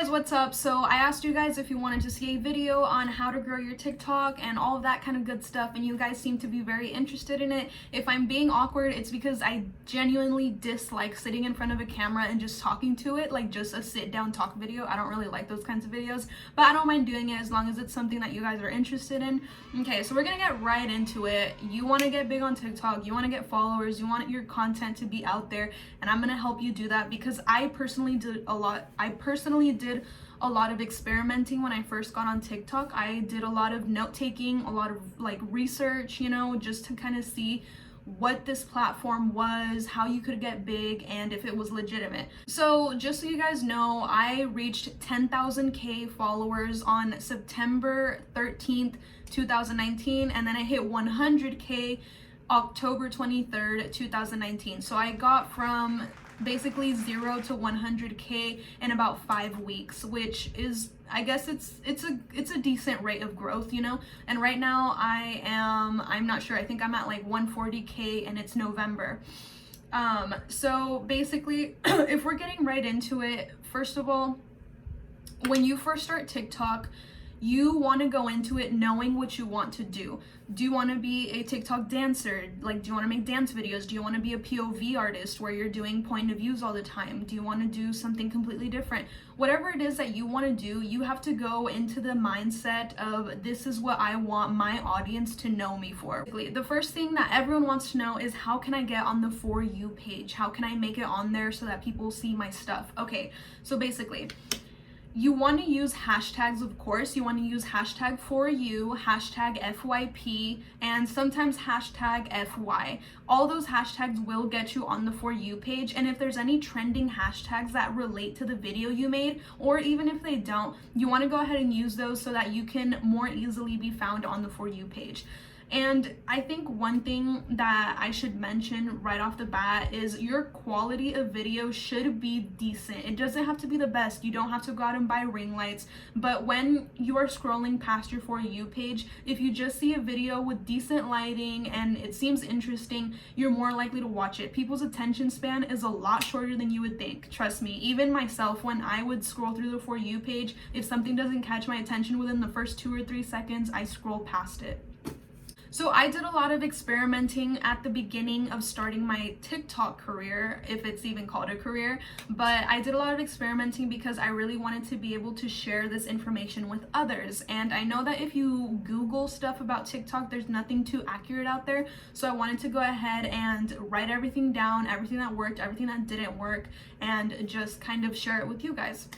guys, what's up? So I asked you guys if you wanted to see a video on how to grow your TikTok and all of that kind of good stuff, and you guys seem to be very interested in it. If I'm being awkward, it's because I genuinely dislike sitting in front of a camera and just talking to it, like just a sit down talk video. I don't really like those kinds of videos, but I don't mind doing it as long as it's something that you guys are interested in. Okay, so we're gonna get right into it. You want to get big on TikTok, you want to get followers, you want your content to be out there, and I'm gonna help you do that because I personally did a lot of experimenting when I first got on TikTok. I did a lot of note taking, a lot of like research, just to kind of see what this platform was, how you could get big, and if it was legitimate. So just so you guys know, I reached 10,000K followers on September 13th, 2019, and then I hit 100K October 23rd, 2019. So I got from basically 0 to 100K in about 5 weeks, which is, I guess it's a decent rate of growth, and right now I'm not sure, I think I'm at like 140K and it's November. So basically if we're getting right into it, first of all, when you first start TikTok, you want to go into it knowing what you want to do. Do you want to be a TikTok dancer? Like, do you want to make dance videos? Do you want to be a POV artist where you're doing point of views all the time? Do you want to do something completely different? Whatever it is that you want to do, you have to go into the mindset of, this is what I want my audience to know me for. The first thing that everyone wants to know is, how can I get on the For You page? How can I make it on there so that people see my stuff? Okay, so basically, you want to use hashtags, of course. You want to use hashtag for you, hashtag FYP, and sometimes hashtag FY. All those hashtags will get you on the For You page, and if there's any trending hashtags that relate to the video you made, or even if they don't, you want to go ahead and use those so that you can more easily be found on the For You page. And I think one thing that I should mention right off the bat is your quality of video should be decent. It doesn't have to be the best. You don't have to go out and buy ring lights. But when you are scrolling past your For You page, if you just see a video with decent lighting and it seems interesting, you're more likely to watch it. People's attention span is a lot shorter than you would think. Trust me, even myself, when I would scroll through the For You page, if something doesn't catch my attention within the first 2 or 3 seconds, I scroll past it. So I did a lot of experimenting at the beginning of starting my TikTok career, if it's even called a career, but I did a lot of experimenting because I really wanted to be able to share this information with others. And I know that if you Google stuff about TikTok, there's nothing too accurate out there. So I wanted to go ahead and write everything down, everything that worked, everything that didn't work, and just kind of share it with you guys.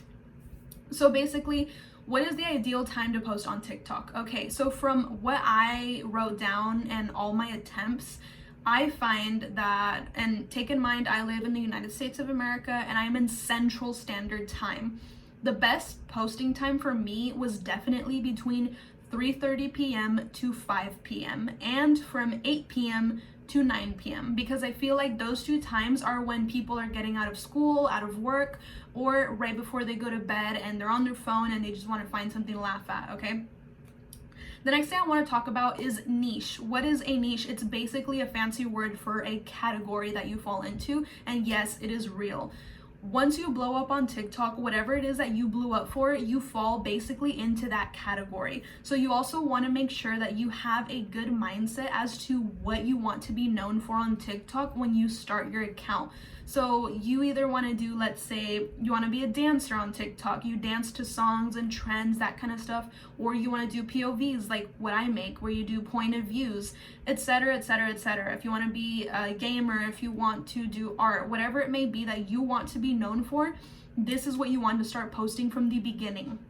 So basically, what is the ideal time to post on TikTok? Okay, so from what I wrote down and all my attempts, I find that, and take in mind, I live in the United States of America and I'm in Central Standard Time. The best posting time for me was definitely between 3:30 p.m. to 5 p.m. and from 8 p.m. to 9 p.m. because I feel like those 2 times are when people are getting out of school, out of work, or right before they go to bed and they're on their phone and they just want to find something to laugh at, okay? The next thing I want to talk about is niche. What is a niche? It's basically a fancy word for a category that you fall into, and yes, it is real. Once you blow up on TikTok, whatever it is that you blew up for, you fall basically into that category. So you also want to make sure that you have a good mindset as to what you want to be known for on TikTok when you start your account. So you either want to do, let's say you want to be a dancer on TikTok, you dance to songs and trends, that kind of stuff, or you want to do POVs like what I make, where you do point of views, etc., etc., etc. If you want to be a gamer, if you want to do art, whatever it may be that you want to be known for, this is what you want to start posting from the beginning.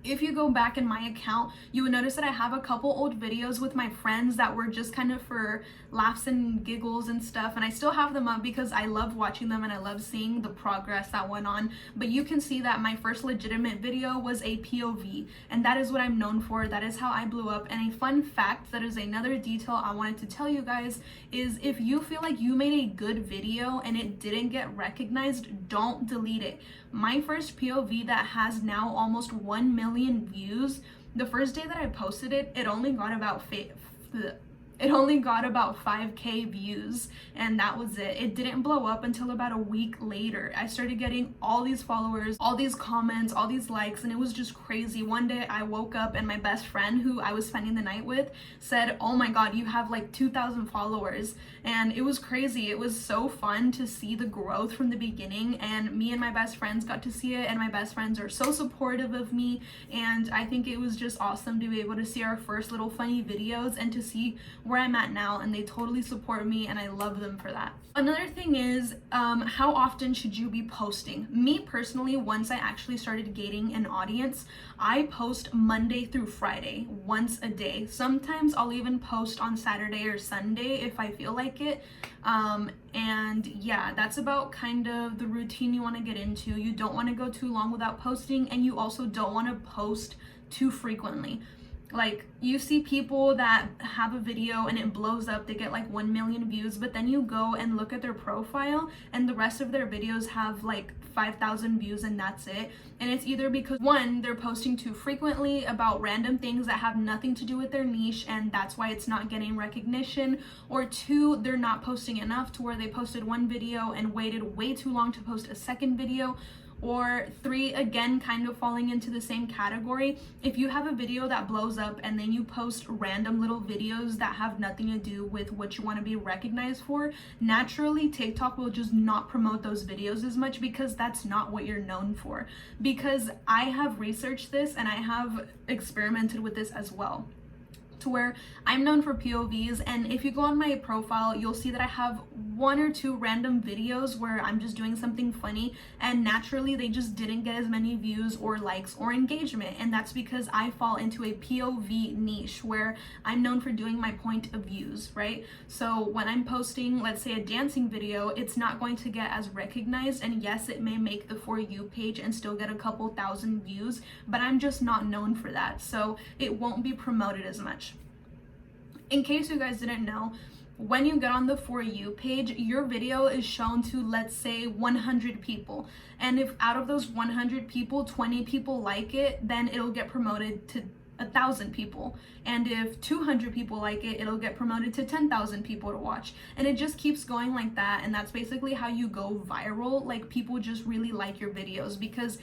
If you go back in my account, you would notice that I have a couple old videos with my friends that were just kind of for laughs and giggles and stuff, and I still have them up because I love watching them and I love seeing the progress that went on. But you can see that my first legitimate video was a POV, and that is what I'm known for. That is how I blew up. And a fun fact, that is another detail I wanted to tell you guys, is if you feel like you made a good video and it didn't get recognized, don't delete it. My first POV that has now almost 1 million views, the first day that I posted it, it only got about It only got about 5K views, and that was it. It didn't blow up until about a week later. I started getting all these followers, all these comments, all these likes, and it was just crazy. One day I woke up and my best friend, who I was spending the night with, said, "Oh my god, you have like 2,000 followers." And it was crazy. It was so fun to see the growth from the beginning, and me and my best friends got to see it, and my best friends are so supportive of me, and I think it was just awesome to be able to see our first little funny videos and to see where I'm at now, and they totally support me, and I love them for that. Another thing is, how often should you be posting? Me personally, once I actually started gaining an audience, I post Monday through Friday, once a day. Sometimes I'll even post on Saturday or Sunday if I feel like it. And yeah, that's about kind of the routine you want to get into. You don't want to go too long without posting, and you also don't want to post too frequently. Like, you see people that have a video and it blows up, they get like 1 million views, but then you go and look at their profile and the rest of their videos have like 5,000 views and that's it. And it's either because, one, they're posting too frequently about random things that have nothing to do with their niche and that's why it's not getting recognition, or two, they're not posting enough to where they posted one video and waited way too long to post a second video, or three, again, kind of falling into the same category. If you have a video that blows up and then you post random little videos that have nothing to do with what you want to be recognized for, naturally TikTok will just not promote those videos as much because that's not what you're known for. Because I have researched this and I have experimented with this as well, to where I'm known for POVs, and if you go on my profile, you'll see that I have 1 or 2 random videos where I'm just doing something funny, and naturally they just didn't get as many views or likes or engagement, and that's because I fall into a POV niche where I'm known for doing my point of views, right? So when I'm posting, let's say, a dancing video, it's not going to get as recognized, and yes, it may make the For You page and still get a couple thousand views, but I'm just not known for that, so it won't be promoted as much. In case you guys didn't know, when you get on the For You page, your video is shown to, let's say, 100 people. And if out of those 100 people, 20 people like it, then it'll get promoted to 1,000 people. And if 200 people like it, it'll get promoted to 10,000 people to watch. And it just keeps going like that. And that's basically how you go viral. Like, people just really like your videos, because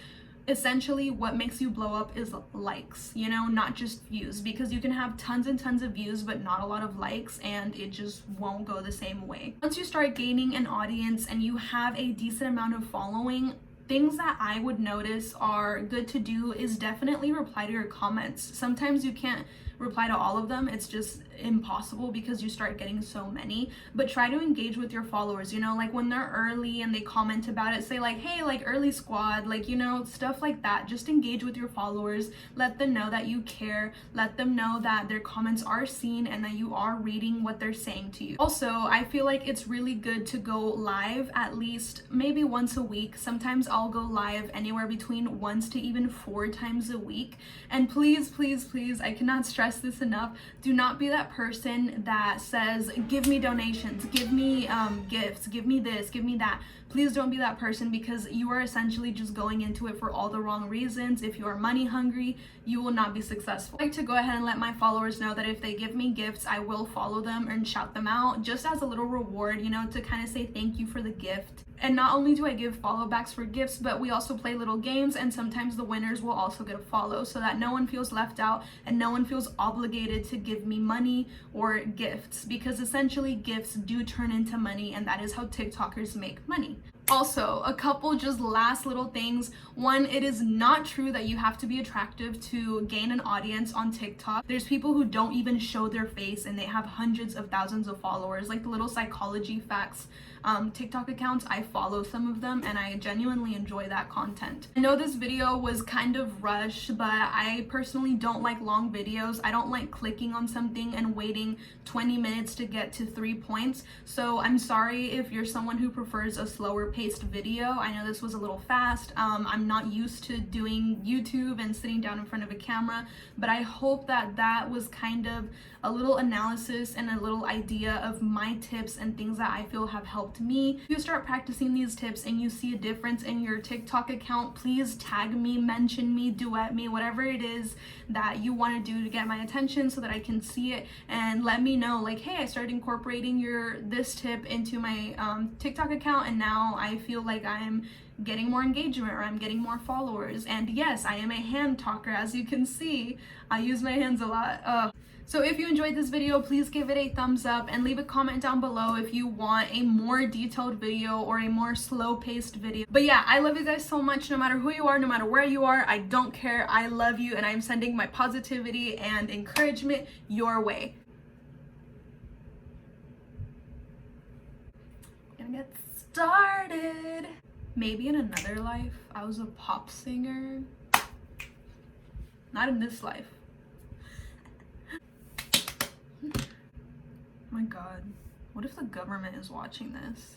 essentially what makes you blow up is likes, you know, not just views, because you can have tons and tons of views but not a lot of likes and it just won't go the same way. Once you start gaining an audience and you have a decent amount of following, things that I would notice are good to do is definitely reply to your comments. Sometimes you can't reply to all of them, it's just impossible because you start getting so many, but try to engage with your followers, you know, like when they're early and they comment about it, say like, hey, like early squad, like, you know, stuff like that. Just engage with your followers, let them know that you care, let them know that their comments are seen and that you are reading what they're saying to you. Also, I feel like it's really good to go live at least maybe once a week. Sometimes I'll go live anywhere between 1 to even 4 times a week. And please, please, please, I cannot stress this enough, do not be that person that says, give me donations, give me gifts, give me this, give me that. Please don't be that person, because you are essentially just going into it for all the wrong reasons. If you are money hungry, you will not be successful. I like to go ahead and let my followers know that if they give me gifts, I will follow them and shout them out just as a little reward, you know, to kind of say thank you for the gift. And not only do I give follow backs for gifts, but we also play little games, and sometimes the winners will also get a follow, so that no one feels left out and no one feels obligated to give me money or gifts, because essentially gifts do turn into money, and that is how TikTokers make money. Also, a couple just last little things. One, it is not true that you have to be attractive to gain an audience on TikTok. There's people who don't even show their face and they have hundreds of thousands of followers, like the little psychology facts TikTok accounts. I follow some of them and I genuinely enjoy that content. I know this video was kind of rushed, but I personally don't like long videos. I don't like clicking on something and waiting 20 minutes to get to 3 points. So I'm sorry if you're someone who prefers a slower paced video. I know this was a little fast. I'm not used to doing YouTube and sitting down in front of a camera, but I hope that that was kind of a little analysis and a little idea of my tips and things that I feel have helped helped me. If you start practicing these tips and you see a difference in your TikTok account, please tag me, mention me, duet me, whatever it is that you want to do to get my attention so that I can see it, and let me know like, hey, I started incorporating this tip into my TikTok account, and now I feel like I'm getting more engagement or I'm getting more followers. And yes, I am a hand talker, as you can see. I use my hands a lot. So if you enjoyed this video, please give it a thumbs up and leave a comment down below if you want a more detailed video or a more slow-paced video. But yeah, I love you guys so much. No matter who you are, no matter where you are, I don't care. I love you, and I'm sending my positivity and encouragement your way. We're gonna get started. Maybe in another life, I was a pop singer. Not in this life. Oh my god, what if the government is watching this?